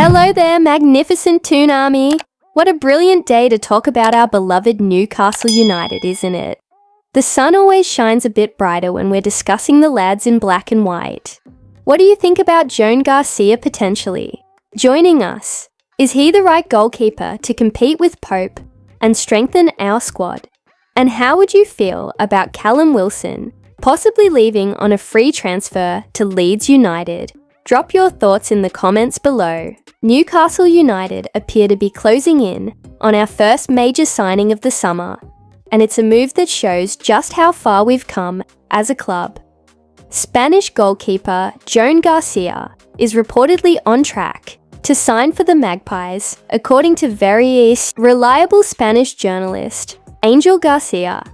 Hello there, magnificent Toon Army! What a brilliant day to talk about our beloved Newcastle United, isn't it? The sun always shines a bit brighter when we're discussing the lads in black and white. What do you think about Joan Garcia potentially joining us? Is he the right goalkeeper to compete with Pope and strengthen our squad? And how would you feel about Callum Wilson possibly leaving on a free transfer to Leeds United? Drop your thoughts in the comments below. Newcastle United appear to be closing in on our first major signing of the summer, and it's a move that shows just how far we've come as a club. Spanish goalkeeper Joan Garcia is reportedly on track to sign for the Magpies, according to very reliable Spanish journalist Angel Garcia.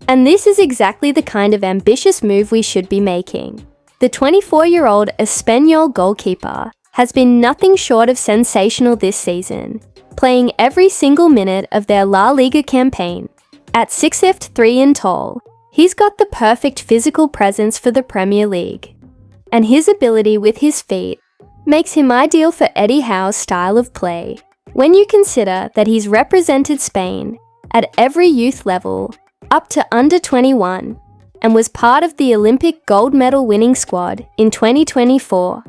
And this is exactly the kind of ambitious move we should be making. The 24-year-old Espanyol goalkeeper has been nothing short of sensational this season, playing every single minute of their La Liga campaign. At 6'3" tall, he's got the perfect physical presence for the Premier League, and his ability with his feet makes him ideal for Eddie Howe's style of play. When you consider that he's represented Spain at every youth level up to under 21 and was part of the Olympic gold medal winning squad in 2024,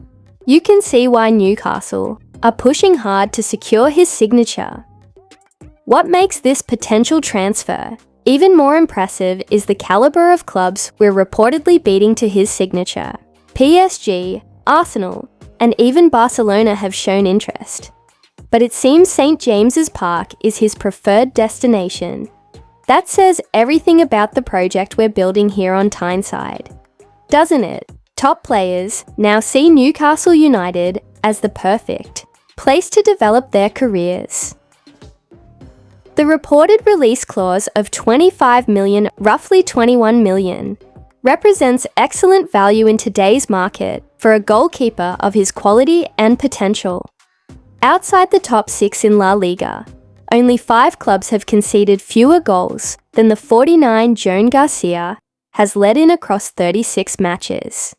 you can see why Newcastle are pushing hard to secure his signature. What makes this potential transfer even more impressive is the caliber of clubs we're reportedly beating to his signature. PSG, Arsenal, and even Barcelona have shown interest. But it seems St. James's Park is his preferred destination. That says everything about the project we're building here on Tyneside, doesn't it? Top players now see Newcastle United as the perfect place to develop their careers. The reported release clause of 25 million, roughly 21 million, represents excellent value in today's market for a goalkeeper of his quality and potential. Outside the top 6 in La Liga, only 5 clubs have conceded fewer goals than the 49 Joan Garcia has led in across 36 matches.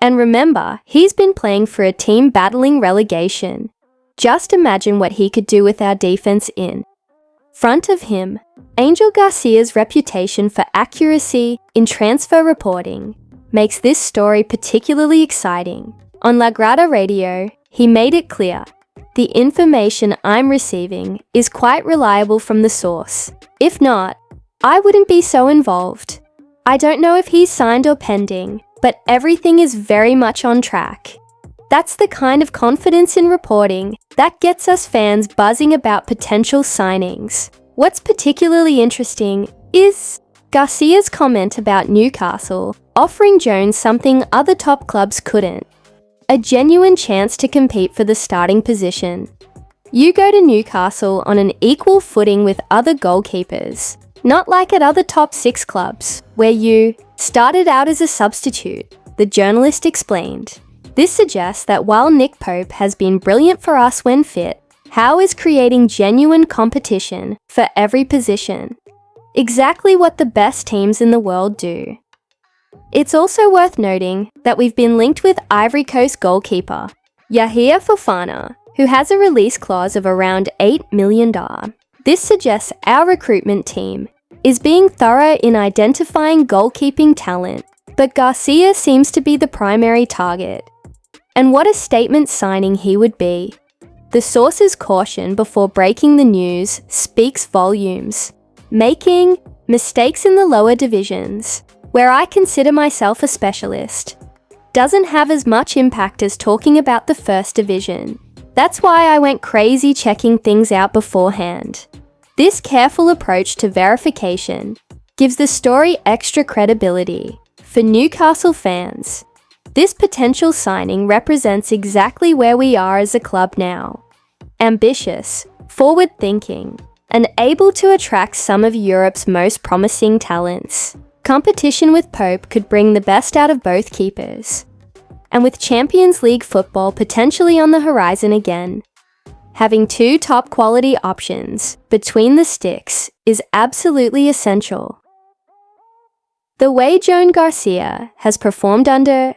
And remember, he's been playing for a team battling relegation. Just imagine what he could do with our defense in front of him. Angel Garcia's reputation for accuracy in transfer reporting makes this story particularly exciting. On La Grada Radio, he made it clear, "The information I'm receiving is quite reliable from the source. If not, I wouldn't be so involved. I don't know if he's signed or pending, but everything is very much on track." That's the kind of confidence in reporting that gets us fans buzzing about potential signings. What's particularly interesting is Garcia's comment about Newcastle offering Jones something other top clubs couldn't: a genuine chance to compete for the starting position. You go to Newcastle on an equal footing with other goalkeepers, not like at other top 6 clubs, where you started out as a substitute, the journalist explained. This suggests that while Nick Pope has been brilliant for us when fit, Howe is creating genuine competition for every position. Exactly what the best teams in the world do. It's also worth noting that we've been linked with Ivory Coast goalkeeper Yahia Fofana, who has a release clause of around $8 million. This suggests our recruitment team is being thorough in identifying goalkeeping talent, but Garcia seems to be the primary target. And what a statement signing he would be. The source's caution before breaking the news speaks volumes. Making mistakes in the lower divisions, where I consider myself a specialist, doesn't have as much impact as talking about the first division. That's why I went crazy checking things out beforehand. This careful approach to verification gives the story extra credibility. For Newcastle fans, this potential signing represents exactly where we are as a club now. Ambitious, forward-thinking, and able to attract some of Europe's most promising talents. Competition with Pope could bring the best out of both keepers. And with Champions League football potentially on the horizon again, having 2 top-quality options between the sticks is absolutely essential. The way Joan Garcia has performed under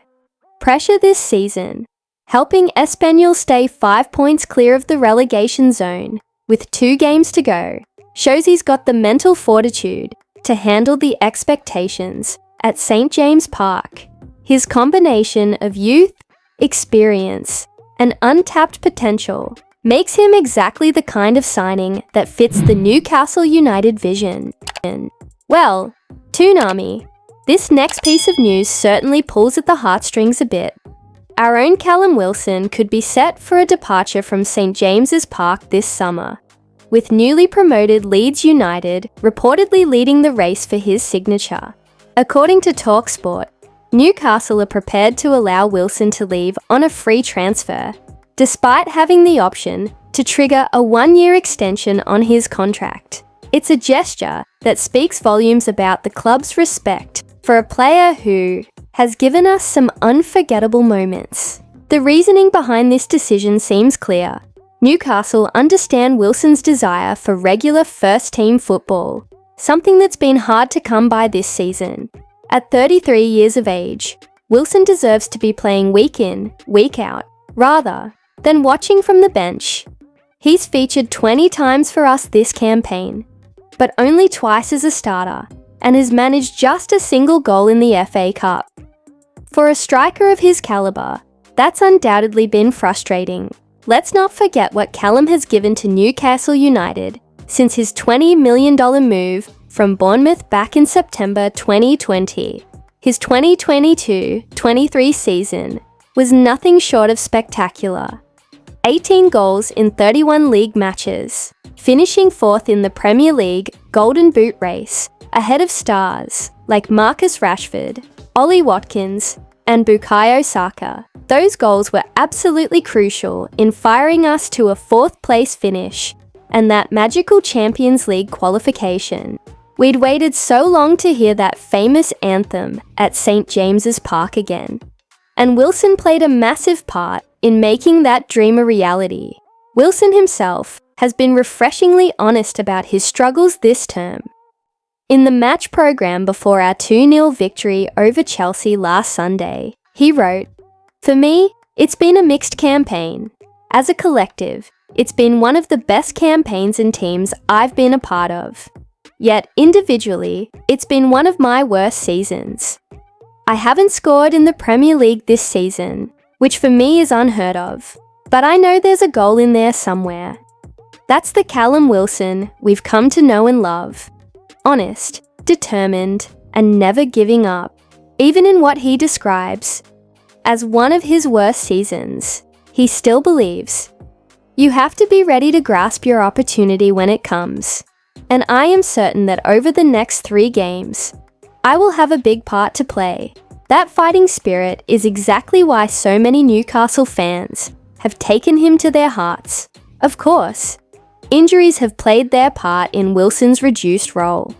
pressure this season helping Espanyol stay 5 points clear of the relegation zone with 2 games to go, shows he's got the mental fortitude to handle the expectations at St. James Park. His combination of youth, experience, and untapped potential makes him exactly the kind of signing that fits the Newcastle United vision. Well, Toonami, this next piece of news certainly pulls at the heartstrings a bit. Our own Callum Wilson could be set for a departure from St. James's Park this summer, with newly promoted Leeds United reportedly leading the race for his signature. According to TalkSport, Newcastle are prepared to allow Wilson to leave on a free transfer, despite having the option to trigger a 1-year extension on his contract. It's a gesture that speaks volumes about the club's respect for a player who has given us some unforgettable moments. The reasoning behind this decision seems clear. Newcastle understand Wilson's desire for regular first-team football, something that's been hard to come by this season. At 33 years of age, Wilson deserves to be playing week in, week out, rather than watching from the bench. He's featured 20 times for us this campaign, but only twice as a starter, and has managed just a single goal in the FA Cup. For a striker of his calibre, that's undoubtedly been frustrating. Let's not forget what Callum has given to Newcastle United since his $20 million move from Bournemouth back in September 2020. His 2022-23 season was nothing short of spectacular. 18 goals in 31 league matches, finishing 4th in the Premier League Golden Boot race, ahead of stars like Marcus Rashford, Ollie Watkins, and Bukayo Saka. Those goals were absolutely crucial in firing us to a 4th place finish and that magical Champions League qualification. We'd waited so long to hear that famous anthem at St. James's Park again, and Wilson played a massive part in making that dream a reality. Wilson himself has been refreshingly honest about his struggles this term. In the match programme before our 2-0 victory over Chelsea last Sunday, he wrote, "For me, it's been a mixed campaign. As a collective, it's been one of the best campaigns and teams I've been a part of. Yet individually, it's been one of my worst seasons. I haven't scored in the Premier League this season, which for me is unheard of, but I know there's a goal in there somewhere." That's the Callum Wilson we've come to know and love. Honest, determined, and never giving up, even in what he describes as one of his worst seasons. He still believes you have to be ready to grasp your opportunity when it comes. And I am certain that over the next 3 games, I will have a big part to play. That fighting spirit is exactly why so many Newcastle fans have taken him to their hearts. Of course, injuries have played their part in Wilson's reduced role.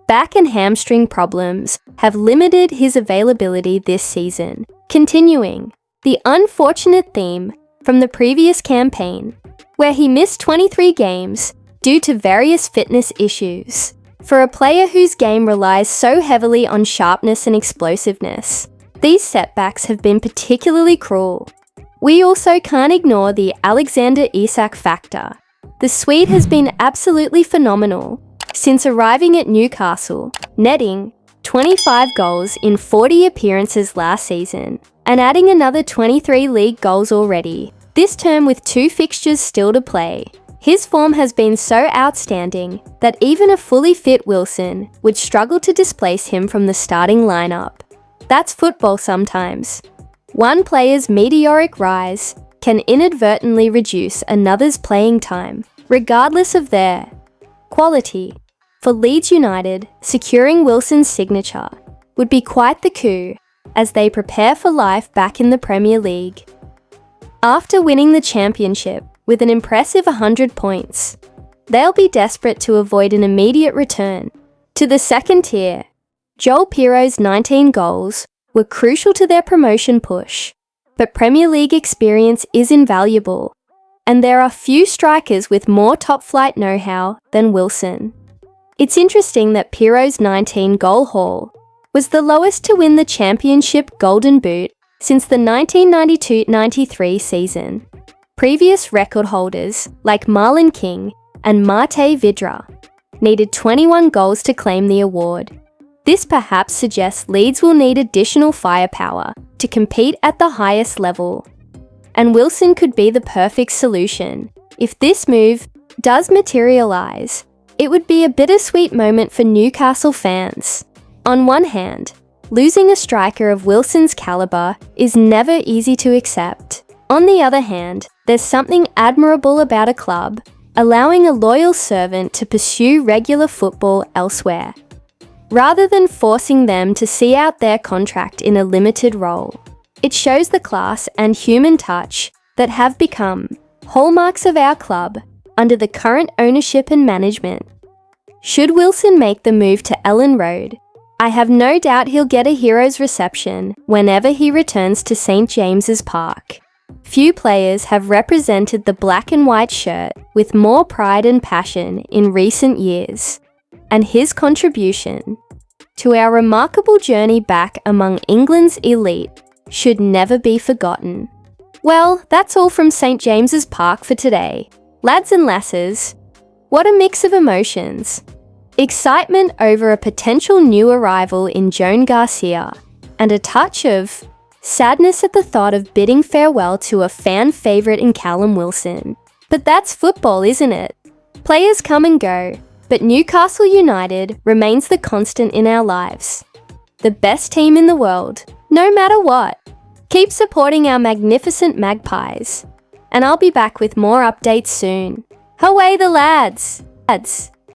Back and hamstring problems have limited his availability this season, continuing the unfortunate theme from the previous campaign, where he missed 23 games due to various fitness issues. For a player whose game relies so heavily on sharpness and explosiveness, these setbacks have been particularly cruel. We also can't ignore the Alexander Isak factor. The Swede has been absolutely phenomenal since arriving at Newcastle, netting 25 goals in 40 appearances last season and adding another 23 league goals already, this term with 2 fixtures still to play. His form has been so outstanding that even a fully fit Wilson would struggle to displace him from the starting lineup. That's football sometimes. One player's meteoric rise can inadvertently reduce another's playing time, regardless of their quality. For Leeds United, securing Wilson's signature would be quite the coup as they prepare for life back in the Premier League. After winning the championship with an impressive 100 points, they'll be desperate to avoid an immediate return to the second tier. Joel Piro's 19 goals were crucial to their promotion push, but Premier League experience is invaluable, and there are few strikers with more top-flight know-how than Wilson. It's interesting that Piro's 19-goal haul was the lowest to win the championship Golden Boot since the 1992-93 season. Previous record holders, like Marlon King and Mate Vidra, needed 21 goals to claim the award. This perhaps suggests Leeds will need additional firepower to compete at the highest level. And Wilson could be the perfect solution. If this move does materialise, it would be a bittersweet moment for Newcastle fans. On one hand, losing a striker of Wilson's calibre is never easy to accept. On the other hand, there's something admirable about a club allowing a loyal servant to pursue regular football elsewhere, rather than forcing them to see out their contract in a limited role. It shows the class and human touch that have become hallmarks of our club under the current ownership and management. Should Wilson make the move to Ellen Road, I have no doubt he'll get a hero's reception whenever he returns to St James's Park. Few players have represented the black and white shirt with more pride and passion in recent years, and his contribution to our remarkable journey back among England's elite should never be forgotten. Well, that's all from St James's Park for today. Lads and lasses, what a mix of emotions. Excitement over a potential new arrival in Joan Garcia, and a touch of sadness at the thought of bidding farewell to a fan favourite in Callum Wilson. But that's football, isn't it? Players come and go, but Newcastle United remains the constant in our lives. The best team in the world, no matter what. Keep supporting our magnificent Magpies, and I'll be back with more updates soon. Away the lads!